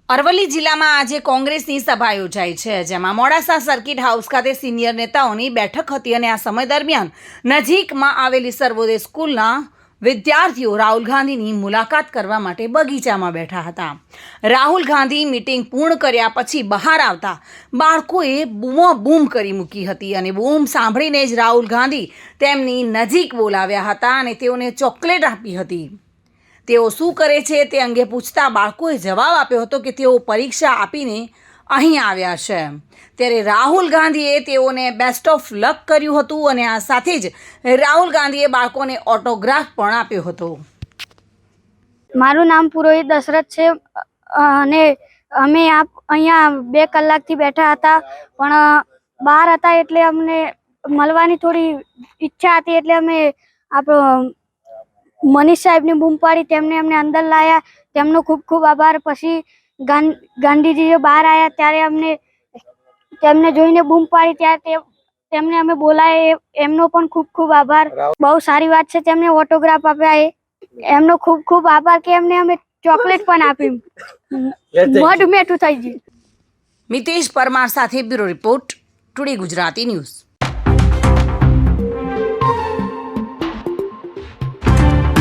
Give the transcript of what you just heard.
અરવલ્લી જિલ્લામાં આજે કોંગ્રેસની સભા યોજાઈ છે, જેમાં મોડાસા સર્કિટ હાઉસ ખાતે સિનિયર નેતાઓની બેઠક હતી અને આ સમય દરમિયાન નજીકમાં આવેલી સર્વોદય સ્કૂલના વિદ્યાર્થીઓ રાહુલ ગાંધીની મુલાકાત કરવા માટે બગીચામાં બેઠા હતા. રાહુલ ગાંધી મીટિંગ પૂર્ણ કર્યા પછી બહાર આવતા બાળકોએ બૂમાબૂમ કરી મૂકી હતી અને બૂમ સાંભળીને જ રાહુલ ગાંધી તેમની નજીક બોલાવ્યા હતા અને તેઓને ચોકલેટ આપી હતી. તેઓ શું કરે છે તે અંગે પૂછતા બાળકોએ જવાબ આપ્યો હતો કે તેઓ પરીક્ષા આપીને અહીં આવ્યા છે. ત્યારે રાહુલ ગાંધીએ તેઓને બેસ્ટ ઓફ લક કર્યું હતું અને આ સાથે જ રાહુલ ગાંધીએ બાળકોને ઓટોગ્રાફ પણ આપ્યો હતો. મારું નામ પુરોહિત દશરથ છે અને અમે અહીંયા 2 કલાકથી બેઠા હતા, પણ બહાર હતા એટલે અમને મળવાની થોડી ઈચ્છા હતી એટલે અમે આપણો મનીષ સાહેબની બૂમ પાડી, તેમને અમને અંદર લાયા. તેમનો ખૂબ ખૂબ આભાર. પછી ગાંધીજી બહાર આવ્યા ત્યારે તેમને જોઈને બૂમ પાડી, ત્યારે તેમને અમે બોલાય, એમનો પણ ખૂબ ખૂબ આભાર. બહુ સારી વાત છે, તેમને ઓટોગ્રાફ આપ્યા, એમનો ખૂબ ખૂબ આભાર કે એમને અમે ચોકલેટ પણ આપી. મોઢું મેઠું થઈ ગયું. મિતેશ પરમાર સાથે bureau report, today Gujarati news.